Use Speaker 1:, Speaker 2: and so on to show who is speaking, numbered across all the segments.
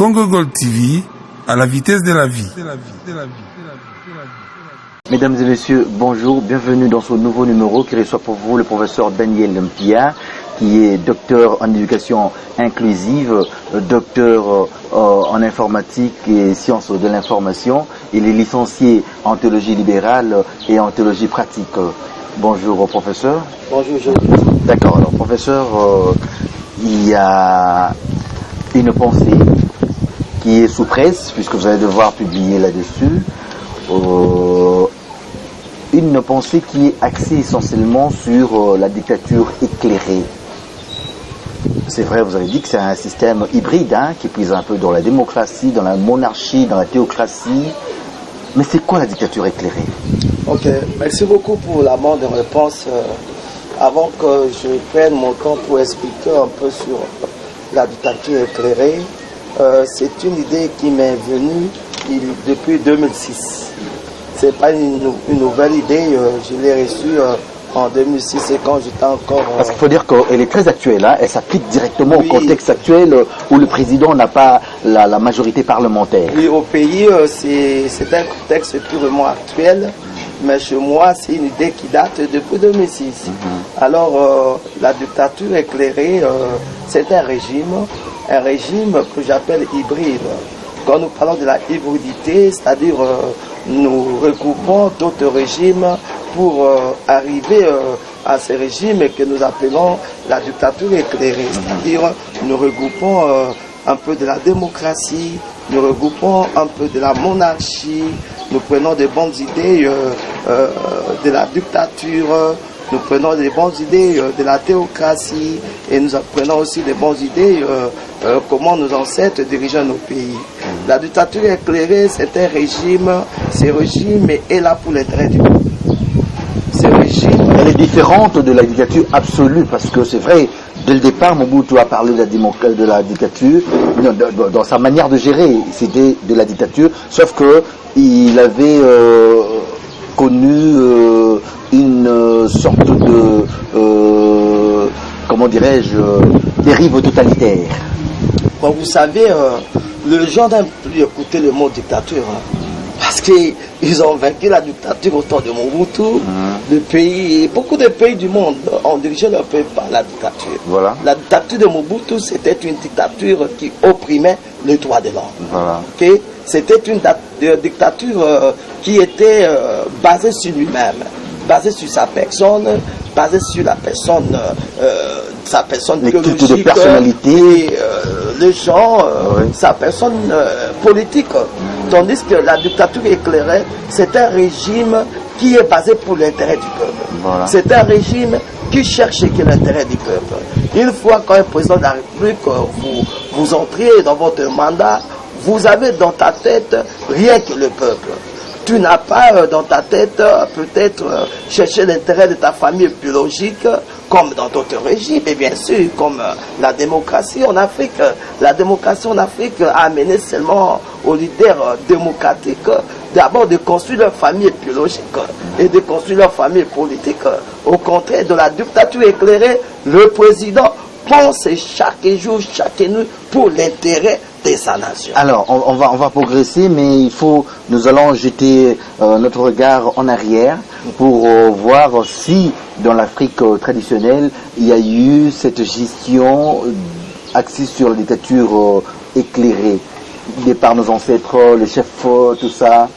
Speaker 1: Congo Gold TV, à la vitesse de la vie.
Speaker 2: Mesdames et messieurs, bonjour, bienvenue dans ce nouveau numéro qui reçoit pour vous le professeur Daniel Mpia, qui est docteur en éducation inclusive, docteur en informatique et sciences de l'information. Il est licencié en théologie libérale et en théologie pratique. Bonjour professeur.
Speaker 3: Bonjour, je...
Speaker 2: D'accord, alors professeur, il y a une pensée qui est sous presse, puisque vous allez devoir publier là-dessus. Une pensée qui est axée essentiellement sur la dictature éclairée. C'est vrai, vous avez dit que c'est un système hybride, qui puise un peu dans la démocratie, dans la monarchie, dans la théocratie. Mais c'est quoi la dictature éclairée?
Speaker 3: Ok, merci beaucoup pour la bande de réponse. Avant que je prenne mon temps pour expliquer un peu sur la dictature éclairée, c'est une idée qui m'est venue depuis 2006. C'est pas une nouvelle idée, je l'ai reçue en 2006 et quand j'étais encore...
Speaker 2: Parce qu'il faut dire qu'elle est très actuelle, elle s'applique directement au contexte actuel où le président n'a pas la majorité parlementaire.
Speaker 3: Oui, au pays, c'est un contexte purement actuel, mais chez moi, c'est une idée qui date depuis 2006. Alors, la dictature éclairée, c'est un régime que j'appelle hybride. Quand nous parlons de la hybridité, c'est-à-dire nous regroupons d'autres régimes pour arriver à ces régimes que nous appelons la dictature éclairée. C'est-à-dire nous regroupons un peu de la démocratie, nous regroupons un peu de la monarchie, nous prenons des bonnes idées de la dictature, nous prenons des bonnes idées de la théocratie et nous prenons aussi des bonnes idées comment nos ancêtres dirigeaient nos pays. La dictature éclairée, c'est un régime, ce régime est là pour l'intérêt du peuple. Ce régime...
Speaker 2: Elle est différente de la dictature absolue, parce que c'est vrai, dès le départ, Mobutu a parlé de la dictature, dans sa manière de gérer, c'était de la dictature, sauf qu'il avait connu une sorte de, comment dirais-je, dérive totalitaire.
Speaker 3: Bon, vous savez, les gens n'aiment plus écouter le mot dictature, parce qu'ils ont vaincu la dictature au temps de Mobutu. Le pays, beaucoup de pays du monde ont dirigé leur pays par la dictature.
Speaker 2: Voilà.
Speaker 3: La dictature de Mobutu, c'était une dictature qui opprimait les droits de l'homme.
Speaker 2: Voilà.
Speaker 3: Okay? C'était une dictature qui était basée sur lui-même, basée sur sa personne, basée sur la personne, sa personne biologique,
Speaker 2: de personnalité,
Speaker 3: et, les gens, sa personne politique. Tandis que la dictature éclairée, c'est un régime qui est basé pour l'intérêt du peuple.
Speaker 2: Voilà.
Speaker 3: C'est un régime qui cherche l'intérêt du peuple. Une fois qu'un président de la République, vous entrez dans votre mandat, vous avez dans ta tête rien que le peuple. Tu n'as pas dans ta tête peut-être chercher l'intérêt de ta famille biologique comme dans d'autres régimes, et bien sûr comme la démocratie en Afrique. La démocratie en Afrique a amené seulement aux leaders démocratiques d'abord de construire leur famille biologique et de construire leur famille politique. Au contraire de la dictature éclairée, le président pense chaque jour, chaque nuit pour l'intérêt de sa nation.
Speaker 2: Alors, on va progresser, mais nous allons jeter notre regard en arrière pour voir si dans l'Afrique traditionnelle, il y a eu cette gestion axée sur la dictature éclairée, par nos ancêtres, les chefs, tout ça.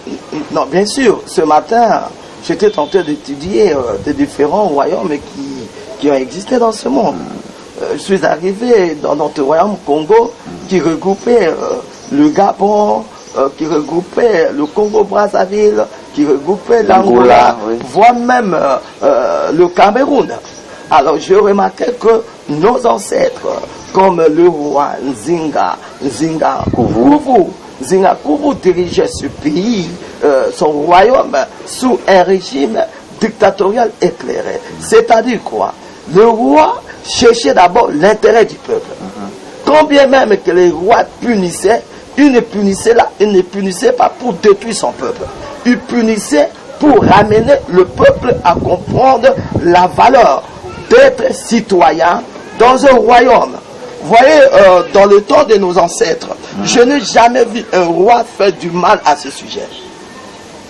Speaker 3: Non, bien sûr. Ce matin, j'étais tenté d'étudier des différents royaumes qui ont existé dans ce monde. Je suis arrivé dans notre royaume Congo qui regroupait le Gabon, qui regroupait le Congo-Brazzaville, qui regroupait l'Angola, voire même le Cameroun. Alors j'ai remarqué que nos ancêtres, comme le roi Nzinga Kouvou dirigeait ce pays, son royaume, sous un régime dictatorial éclairé. C'est-à-dire quoi? Le roi cherchait d'abord l'intérêt du peuple. Quand bien même que les rois punissaient, il ne punissait pas pour détruire son peuple. Il punissait pour ramener le peuple à comprendre la valeur d'être citoyen dans un royaume. voyez, dans le temps de nos ancêtres, je n'ai jamais vu un roi faire du mal à ce sujet.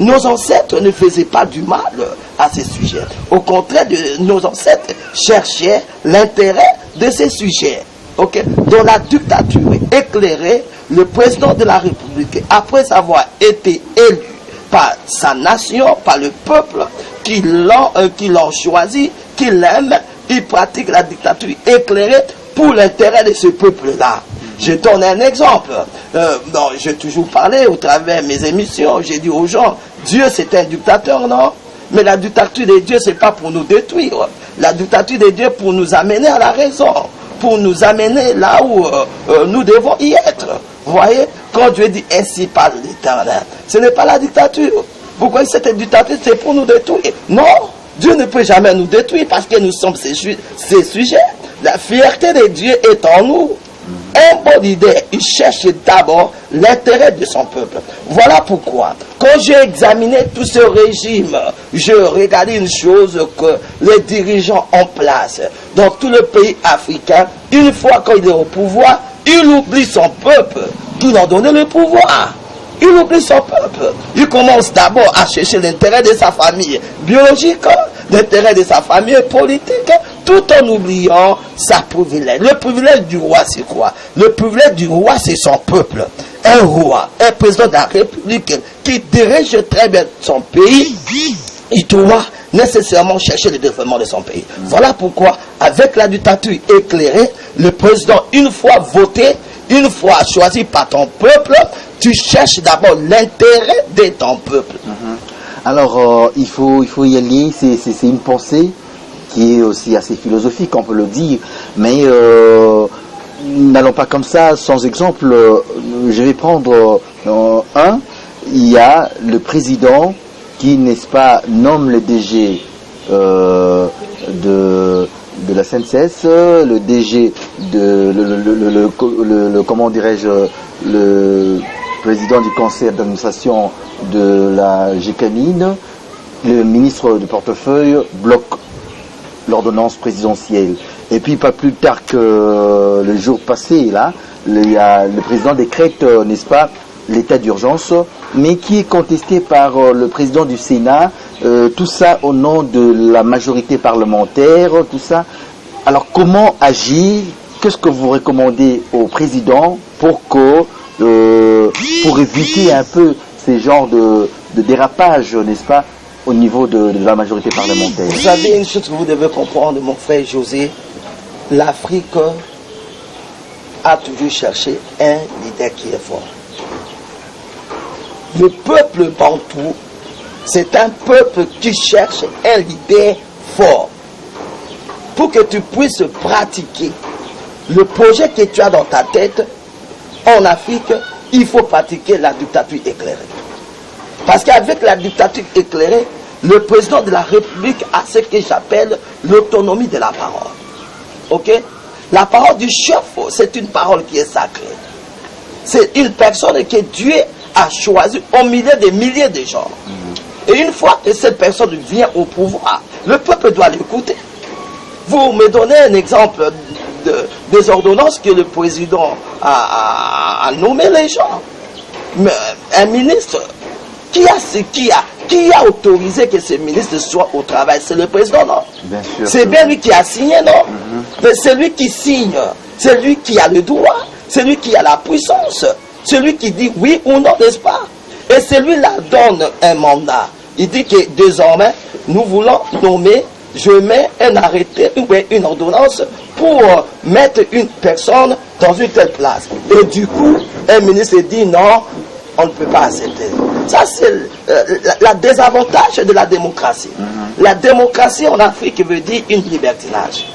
Speaker 3: Nos ancêtres ne faisaient pas du mal à ces sujets. Au contraire, nos ancêtres cherchaient l'intérêt de ces sujets. Okay? Dans la dictature éclairée, le président de la République, après avoir été élu par sa nation, par le peuple, qui l'ont choisi, qui l'aime, il pratique la dictature éclairée pour l'intérêt de ce peuple-là. Je donne un exemple. J'ai toujours parlé au travers de mes émissions. J'ai dit aux gens, Dieu c'est un dictateur, non? Mais la dictature de Dieu, c'est pas pour nous détruire. La dictature de Dieu pour nous amener à la raison. Pour nous amener là où nous devons y être. Vous voyez? Quand Dieu dit ainsi parle l'Éternel, ce n'est pas la dictature. Pourquoi cette dictature, c'est pour nous détruire? Non, Dieu ne peut jamais nous détruire parce que nous sommes ses sujets. La fierté de Dieu est en nous. Un bon leader, il cherche d'abord l'intérêt de son peuple. Voilà pourquoi, quand j'ai examiné tout ce régime, je regardais une chose que les dirigeants en place dans tout le pays africain, une fois qu'il est au pouvoir, il oublie son peuple qui lui a donné le pouvoir. Il oublie son peuple. Il commence d'abord à chercher l'intérêt de sa famille biologique, l'intérêt de sa famille politique, tout en oubliant sa privilège. Le privilège du roi, c'est quoi? Le privilège du roi, c'est son peuple. Un roi, un président de la République qui dirige très bien son pays, il doit nécessairement chercher le développement de son pays. Voilà pourquoi, avec la dictature éclairée, le président, une fois voté, une fois choisi par ton peuple, tu cherches d'abord l'intérêt de ton peuple.
Speaker 2: Alors, il faut y aller, c'est une pensée qui est aussi assez philosophique, on peut le dire, mais n'allons pas comme ça, sans exemple. Je vais prendre il y a le président qui, n'est-ce pas, nomme le DG de la SNCS, le DG comment dirais-je, le président du conseil d'administration de la GKMIN, le ministre du portefeuille bloque l'ordonnance présidentielle. Et puis pas plus tard que le jour passé, là, le président décrète, n'est-ce pas, l'état d'urgence, mais qui est contesté par le président du Sénat, tout ça au nom de la majorité parlementaire, tout ça. Alors comment agir? Qu'est-ce que vous recommandez au président pour éviter un peu ces genres de dérapage, n'est-ce pas, au niveau de la majorité parlementaire?
Speaker 3: Vous savez une chose que vous devez comprendre, mon frère José, l'Afrique a toujours cherché un leader qui est fort. Le peuple bantou, c'est un peuple qui cherche un leader fort. Pour que tu puisses pratiquer le projet que tu as dans ta tête, en Afrique, il faut pratiquer la dictature éclairée. Parce qu'avec la dictature éclairée, le président de la République a ce que j'appelle l'autonomie de la parole. Ok? La parole du chef, c'est une parole qui est sacrée. C'est une personne que Dieu a choisie au milieu des milliers de gens. Et une fois que cette personne vient au pouvoir, le peuple doit l'écouter. Vous me donnez un exemple des ordonnances que le président a nommé les gens. Mais un ministre, qui a autorisé que ce ministre soit au travail? C'est le président, non? C'est bien lui qui a signé, non? Mais c'est lui qui signe, c'est lui qui a le droit, c'est lui qui a la puissance, c'est lui qui dit oui ou non, n'est-ce pas? Et celui-là donne un mandat. Il dit que désormais, nous voulons nommer, je mets un arrêté ou une ordonnance pour mettre une personne dans une telle place. Et du coup, un ministre dit non, on ne peut pas accepter. Ça, c'est la désavantage de la démocratie. La démocratie en Afrique veut dire une libertinage.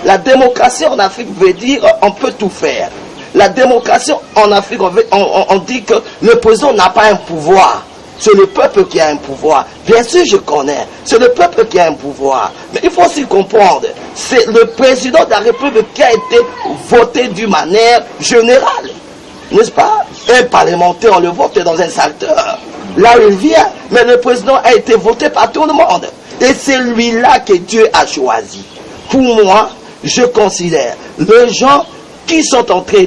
Speaker 3: La démocratie en Afrique veut dire on peut tout faire. La démocratie en Afrique, on dit que le président n'a pas un pouvoir. C'est le peuple qui a un pouvoir. Bien sûr, je connais. C'est le peuple qui a un pouvoir. Mais il faut aussi comprendre, c'est le président de la République qui a été voté d'une manière générale. N'est-ce pas? Un parlementaire, on le vote dans un secteur. Là où il vient. Mais le président a été voté par tout le monde. Et c'est lui-là que Dieu a choisi. Pour moi, je considère, les gens qui sont en train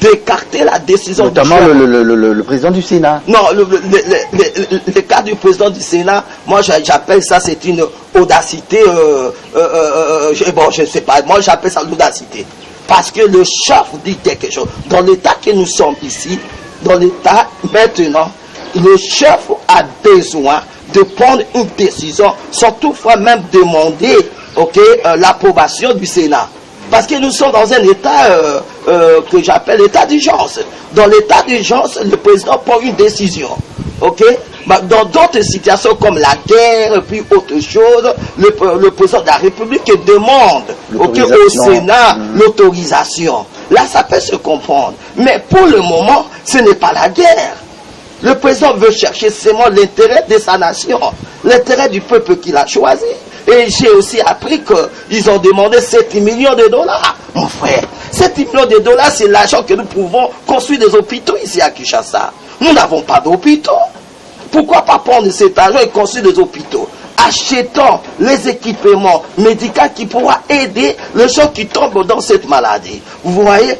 Speaker 3: d'écarter la décision
Speaker 2: notamment le président du Sénat.
Speaker 3: Non, le cas du président du Sénat, moi j'appelle ça, c'est une audacité, bon je ne sais pas, moi j'appelle ça l'audacité. Parce que le chef dit quelque chose. Dans l'état que nous sommes ici, dans l'état maintenant, le chef a besoin de prendre une décision sans toutefois même demander l'approbation du Sénat. Parce que nous sommes dans un état que j'appelle l'état d'urgence. Dans l'état d'urgence, le président prend une décision. Dans d'autres situations comme la guerre et puis autre chose, le président de la République demande au Sénat l'autorisation. Là, ça peut se comprendre. Mais pour le moment, ce n'est pas la guerre. Le président veut chercher seulement l'intérêt de sa nation, l'intérêt du peuple qu'il a choisi. Et j'ai aussi appris qu'ils ont demandé 7 millions de dollars. Mon frère, 7 millions de dollars, c'est l'argent que nous pouvons construire des hôpitaux ici à Kinshasa. Nous n'avons pas d'hôpitaux. Pourquoi pas prendre cet argent et construire des hôpitaux? Achetons les équipements médicaux qui pourront aider les gens qui tombent dans cette maladie. Vous voyez,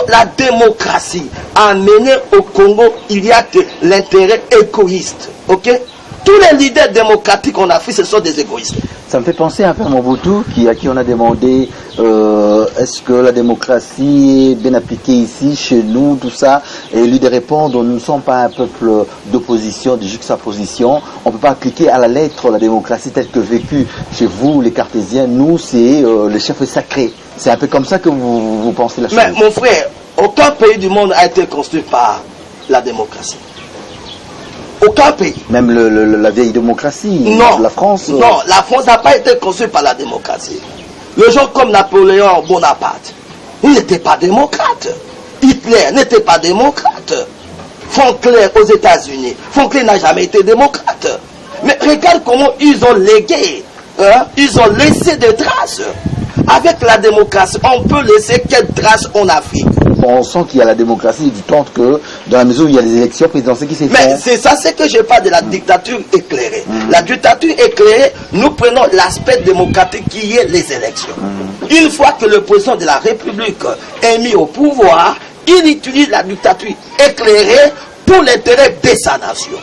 Speaker 3: la démocratie a mené au Congo, il y a que l'intérêt égoïste. Tous les leaders démocratiques en Afrique, ce sont des égoïstes.
Speaker 2: Ça me fait penser à Père Mobutu, à qui on a demandé est-ce que la démocratie est bien appliquée ici, chez nous, tout ça. Et lui de répondre, nous ne sommes pas un peuple d'opposition, de juxtaposition. On ne peut pas appliquer à la lettre la démocratie telle que vécue chez vous, les cartésiens. Nous, c'est le chef sacré. C'est un peu comme ça que vous pensez la chose.
Speaker 3: Mais mon frère, aucun pays du monde a été construit par la démocratie. Aucun pays.
Speaker 2: Même la vieille démocratie,
Speaker 3: non,
Speaker 2: la France.
Speaker 3: Non, la France n'a pas été construite par la démocratie. Les gens comme Napoléon Bonaparte, ils n'étaient pas démocrates. Hitler n'était pas démocrate. Franklin aux États-Unis, Franklin n'a jamais été démocrate. Mais regarde comment ils ont légué, ils ont laissé des traces. Avec la démocratie, on peut laisser quelles traces en Afrique?
Speaker 2: On sent qu'il y a la démocratie du temps que dans la mesure où il y a les élections présidentielles qui se font.
Speaker 3: Mais c'est ça, c'est que je parle de la dictature éclairée. La dictature éclairée, nous prenons l'aspect démocratique qui est les élections. Une fois que le président de la République est mis au pouvoir, il utilise la dictature éclairée pour l'intérêt de sa nation.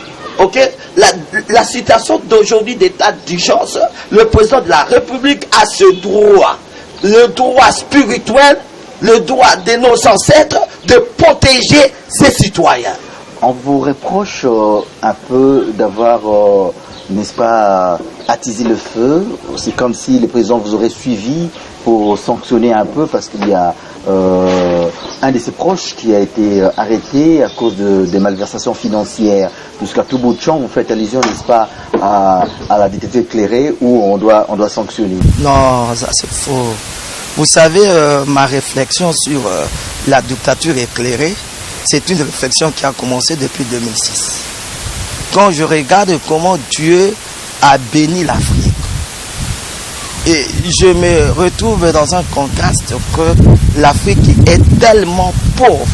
Speaker 3: La situation d'aujourd'hui d'état d'urgence, le président de la République a ce droit, le droit spirituel, le droit de nos ancêtres de protéger ses citoyens.
Speaker 2: On vous reproche un peu d'avoir, n'est-ce pas, attisé le feu. C'est comme si le président vous aurait suivi pour sanctionner un peu parce qu'il y a un de ses proches qui a été arrêté à cause des malversations financières. Jusqu'à tout bout de champ, vous faites allusion, n'est-ce pas, à la dictature éclairée où on doit sanctionner.
Speaker 4: Non, ça c'est faux. Vous savez, ma réflexion sur la dictature éclairée, c'est une réflexion qui a commencé depuis 2006. Quand je regarde comment Dieu a béni l'Afrique, et je me retrouve dans un contraste que l'Afrique est tellement pauvre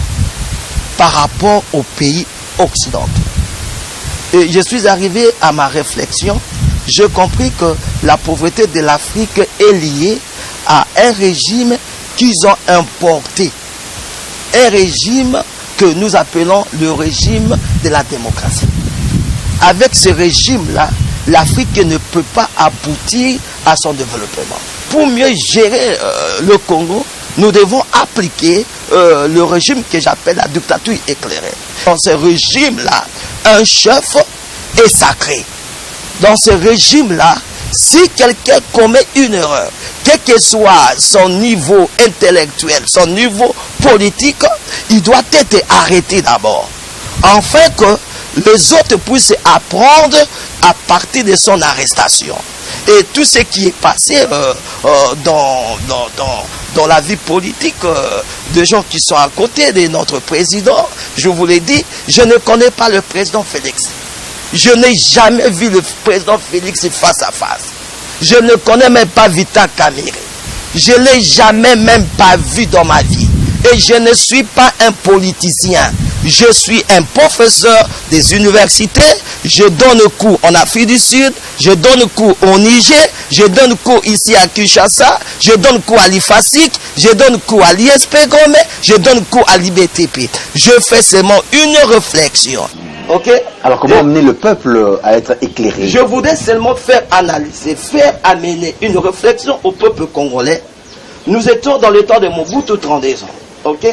Speaker 4: par rapport aux pays occidentaux. Et je suis arrivé à ma réflexion, j'ai compris que la pauvreté de l'Afrique est liée à un régime qu'ils ont importé. Un régime que nous appelons le régime de la démocratie. Avec ce régime-là, l'Afrique ne peut pas aboutir à son développement. Pour mieux gérer le Congo, nous devons appliquer le régime que j'appelle la dictature éclairée. Dans ce régime-là, un chef est sacré. Dans ce régime-là, si quelqu'un commet une erreur, quel que soit son niveau intellectuel, son niveau politique, il doit être arrêté d'abord. Afin que les autres puissent apprendre à partir de son arrestation. Et tout ce qui est passé dans la vie politique de gens qui sont à côté de notre président, je vous l'ai dit, je ne connais pas le président Félix. Je n'ai jamais vu le président Félix face à face. Je ne connais même pas Vital Kamerhe. Je ne l'ai jamais même pas vu dans ma vie. Et je ne suis pas un politicien. Je suis un professeur des universités. Je donne cours en Afrique du Sud. Je donne cours au Niger. Je donne cours ici à Kinshasa. Je donne cours à l'IFASIC. Je donne cours à l'ISP Gomé. Je donne cours à l'IBTP. Je fais seulement une réflexion. Ok?
Speaker 2: Alors comment amener le peuple à être éclairé?
Speaker 4: Je voudrais seulement faire analyser, faire amener une réflexion au peuple congolais. Nous étions dans le temps de Mobutu 32 ans. Ok?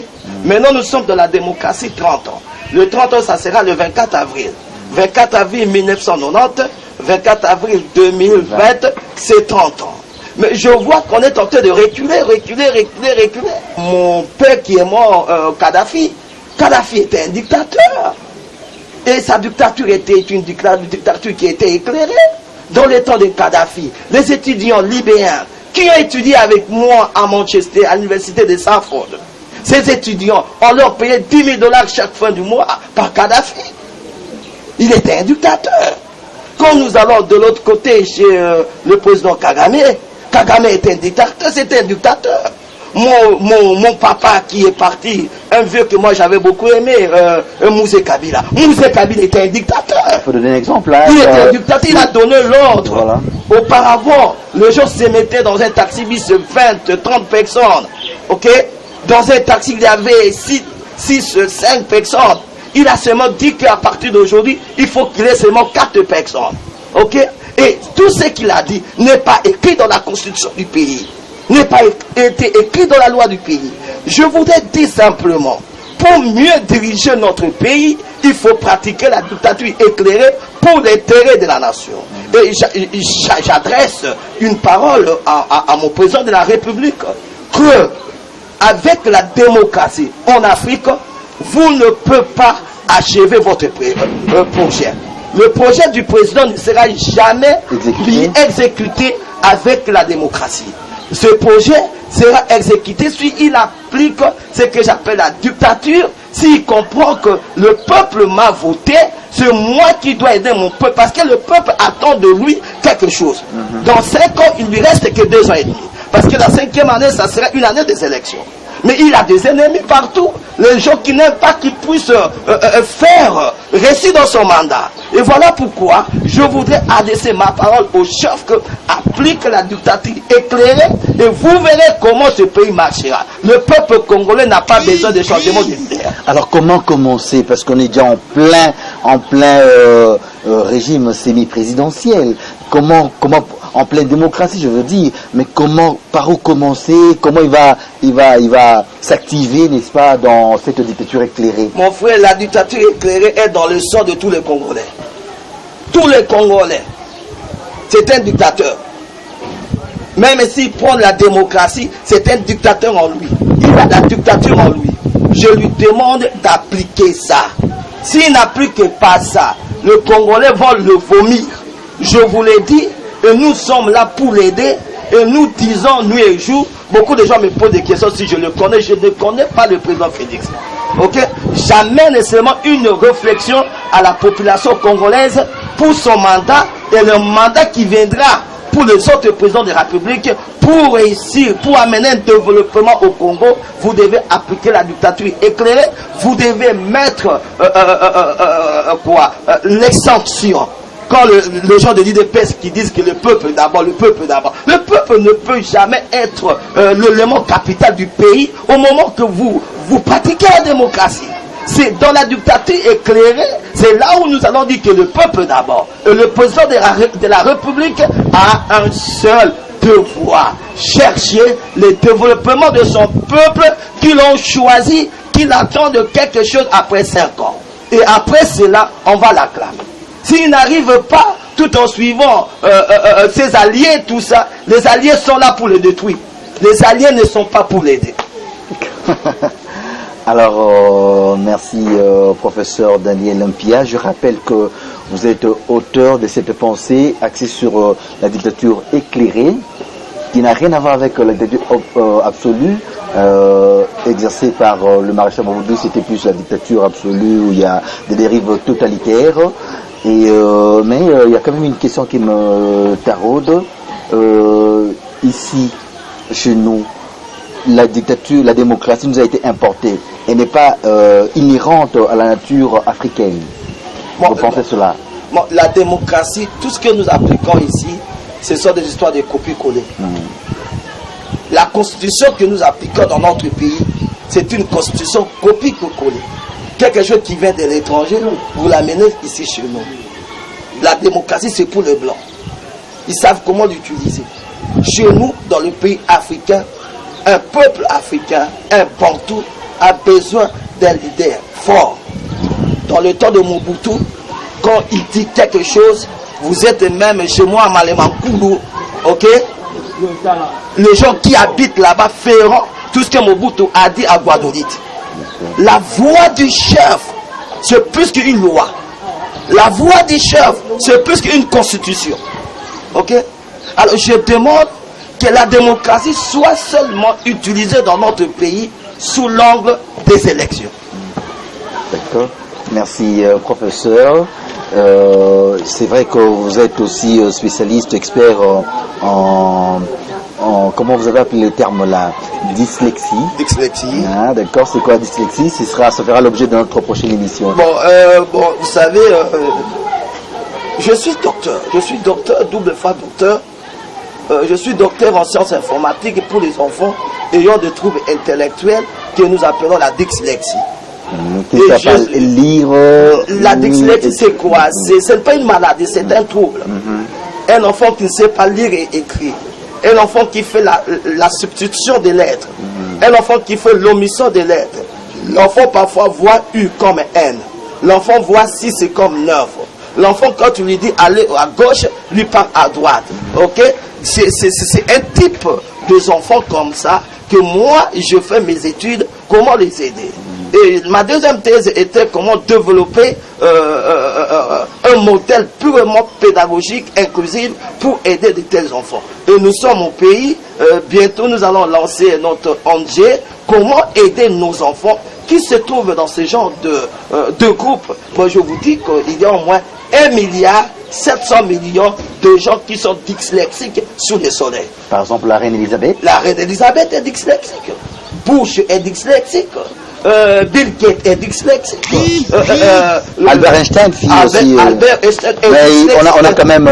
Speaker 4: Maintenant nous sommes dans la démocratie 30 ans. Le 30 ans, ça sera le 24 avril. 24 avril 1990, 24 avril 2020, c'est 30 ans. Mais je vois qu'on est en train de reculer. Mon père qui est mort, Kadhafi était un dictateur. Et sa dictature était une dictature qui était éclairée. Dans les temps de Kadhafi, les étudiants libériens qui ont étudié avec moi à Manchester, à l'université de Stanford, ces étudiants, on leur payait 10 000 $ chaque fin du mois par Kadhafi. Il était un dictateur. Quand nous allons de l'autre côté chez le président Kagame, Kagame était un dictateur, c'était un dictateur. Mon papa qui est parti, un vieux que moi j'avais beaucoup aimé, Mouzé Kabila. Mouzé Kabila était un dictateur.
Speaker 2: Il faut donner un exemple là.
Speaker 4: Il était un dictateur, il a donné l'ordre.
Speaker 2: Voilà.
Speaker 4: Auparavant, les gens se mettaient dans un taxi bis 20, 30 personnes. Ok? Dans un taxi, il y avait 6, 5 personnes. Il a seulement dit qu'à partir d'aujourd'hui, il faut qu'il ait seulement 4 personnes. Ok? Et tout ce qu'il a dit n'est pas écrit dans la constitution du pays. N'est pas été écrit dans la loi du pays. Je voudrais dire simplement, pour mieux diriger notre pays, il faut pratiquer la dictature éclairée pour l'intérêt de la nation. Et j'adresse une parole à mon président de la République, que avec la démocratie en Afrique, vous ne pouvez pas achever votre projet. Le projet du président ne sera jamais exécuté avec la démocratie. Ce projet sera exécuté s'il applique ce que j'appelle la dictature, s'il comprend que le peuple m'a voté, c'est moi qui dois aider mon peuple, parce que le peuple attend de lui quelque chose. Dans 5 ans, il lui reste que 2 ans et demi. Parce que la 5e année, ça sera une année des élections. Mais il a des ennemis partout. Les gens qui n'aiment pas qu'il puisse faire réussir dans son mandat. Et voilà pourquoi je voudrais adresser ma parole au chef que applique la dictature éclairée et vous verrez comment ce pays marchera. Le peuple congolais n'a pas besoin de changement d'idée.
Speaker 2: Alors comment commencer? Parce qu'on est déjà en plein régime semi-présidentiel. Comment en pleine démocratie, je veux dire, mais par où commencer? Comment il va s'activer, n'est-ce pas, dans cette dictature éclairée?
Speaker 4: Mon frère, la dictature éclairée est dans le sang de tous les Congolais. Tous les Congolais. C'est un dictateur. Même s'il prend la démocratie, c'est un dictateur en lui. Il a la dictature en lui. Je lui demande d'appliquer ça. S'il n'applique pas ça, le Congolais va le vomir. Je vous l'ai dit, et nous sommes là pour l'aider, et nous disons nuit et jour. Beaucoup de gens me posent des questions si je le connais. Je ne connais pas le président Félix. Ok? J'amène seulement une réflexion à la population congolaise pour son mandat et le mandat qui viendra pour les autres présidents de la République. Pour réussir, pour amener un développement au Congo, vous devez appliquer la dictature éclairée. Vous devez mettre l'exemption. Quand les gens de l'IDPS qui disent que le peuple d'abord, le peuple d'abord. Le peuple ne peut jamais être l'élément capital du pays au moment que vous pratiquez la démocratie. C'est dans la dictature éclairée, c'est là où nous allons dire que le peuple d'abord. Et le président de la République a un seul devoir, chercher le développement de son peuple qui l'ont choisi, qu'il attend de quelque chose après 5 ans. Et après cela, on va l'acclamer. S'il n'arrive pas, tout en suivant ses alliés, tout ça, les alliés sont là pour le détruire. Les alliés ne sont pas pour l'aider.
Speaker 2: Alors, merci professeur Daniel Mpia. Je rappelle que vous êtes auteur de cette pensée axée sur la dictature éclairée, qui n'a rien à voir avec la dictature absolue exercée par le maréchal Mobutu. C'était plus la dictature absolue où il y a des dérives totalitaires. Mais il y a quand même une question qui me taraude. Ici, chez nous, la dictature, la démocratie nous a été importée. elle n'est pas inhérente à la nature africaine.
Speaker 3: Bon,
Speaker 2: Vous pensez cela?
Speaker 3: Bon, la démocratie, tout ce que nous appliquons ici, ce sont des histoires de copier-coller. La constitution que nous appliquons dans notre pays, c'est une constitution copie-coller. Quelque chose qui vient de l'étranger, vous l'amenez ici chez nous. La démocratie, c'est pour les Blancs. Ils savent comment l'utiliser. Chez nous, dans le pays africain, un peuple africain, un Bantou, a besoin d'un leader fort. Dans le temps de Mobutu, quand il dit quelque chose, vous êtes même chez moi à Malemakoulou, ok? Les gens qui habitent là-bas feront tout ce que Mobutu a dit à Guadeloupe. La voix du chef, c'est plus qu'une loi. La voix du chef, c'est plus qu'une constitution. Ok? Alors je demande que la démocratie soit seulement utilisée dans notre pays sous l'angle des élections.
Speaker 2: D'accord. Merci, professeur. C'est vrai que vous êtes aussi spécialiste, expert en comment vous avez appelé le terme là, dyslexie.
Speaker 3: Dyslexie.
Speaker 2: Ah, d'accord, c'est quoi la dyslexie? Ça fera l'objet de notre prochaine émission.
Speaker 3: Bon, vous savez, je suis docteur, double fois docteur. Je suis docteur en sciences informatiques pour les enfants ayant des troubles intellectuels que nous appelons la dyslexie.
Speaker 2: Lire.
Speaker 3: La dyslexie, c'est quoi? Ce n'est pas une maladie, c'est un trouble. Un enfant qui ne sait pas lire et écrire. Un enfant qui fait la substitution des lettres. Un enfant qui fait l'omission des lettres. L'enfant parfois voit U comme N. L'enfant voit 6 comme 9. L'enfant, quand tu lui dis aller à gauche, lui part à droite. Ok? C'est un type d'enfants comme ça que moi, je fais mes études, comment les aider. Et ma deuxième thèse était comment développer un modèle purement pédagogique, inclusif, pour aider de tels enfants. Et nous sommes au pays, bientôt nous allons lancer notre ONG, comment aider nos enfants qui se trouvent dans ce genre de groupe. Moi je vous dis qu'il y a au moins 1,7 milliard de gens qui sont dyslexiques sous le soleil.
Speaker 2: Par exemple, la reine Elisabeth.
Speaker 3: La reine Elisabeth est dyslexique. Bush est dyslexique. Bill Gates est dyslexique.
Speaker 2: Albert Einstein, aussi.
Speaker 3: Albert Einstein est
Speaker 2: mais
Speaker 3: dyslexique.
Speaker 2: on a quand même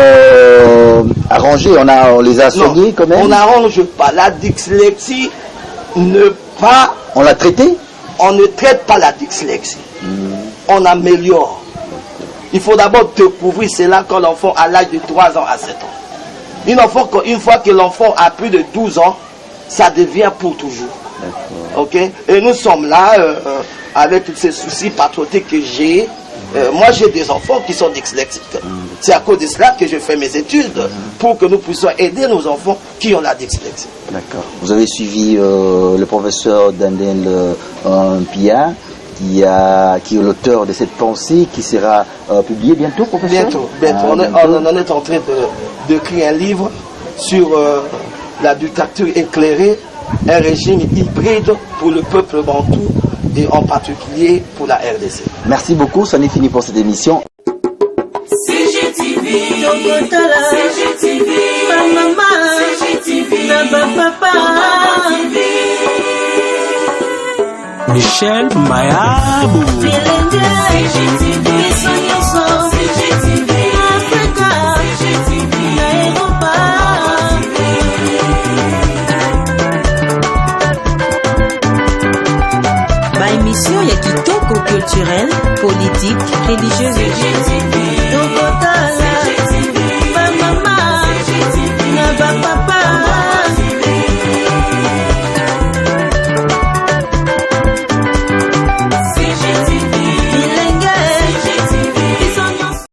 Speaker 2: arrangé, on les a soignés quand même.
Speaker 3: On n'arrange pas. La dyslexie
Speaker 2: On l'a traité.
Speaker 3: On ne traite pas la dyslexie. On améliore. Il faut d'abord découvrir cela quand l'enfant a l'âge de 3 ans à 7 ans. Une fois que l'enfant a plus de 12 ans, ça devient pour toujours. Ok? Et nous sommes là avec tous ces soucis patriotiques que j'ai. Moi, j'ai des enfants qui sont dyslexiques. C'est à cause de cela que je fais mes études pour que nous puissions aider nos enfants qui ont la dyslexie.
Speaker 2: D'accord. Vous avez suivi le professeur Daniel Mpia, qui est l'auteur de cette pensée qui sera publiée bientôt, professeur?
Speaker 3: Bientôt. On est en train d'écrire un livre sur la dictature éclairée, un régime hybride pour le peuple bantou et en particulier pour la RDC.
Speaker 2: Merci beaucoup, ça n'est fini pour cette émission.
Speaker 5: CGTV,
Speaker 6: Michel Mayabou.
Speaker 5: Émission ya kitoko culturel, politique, religieuse.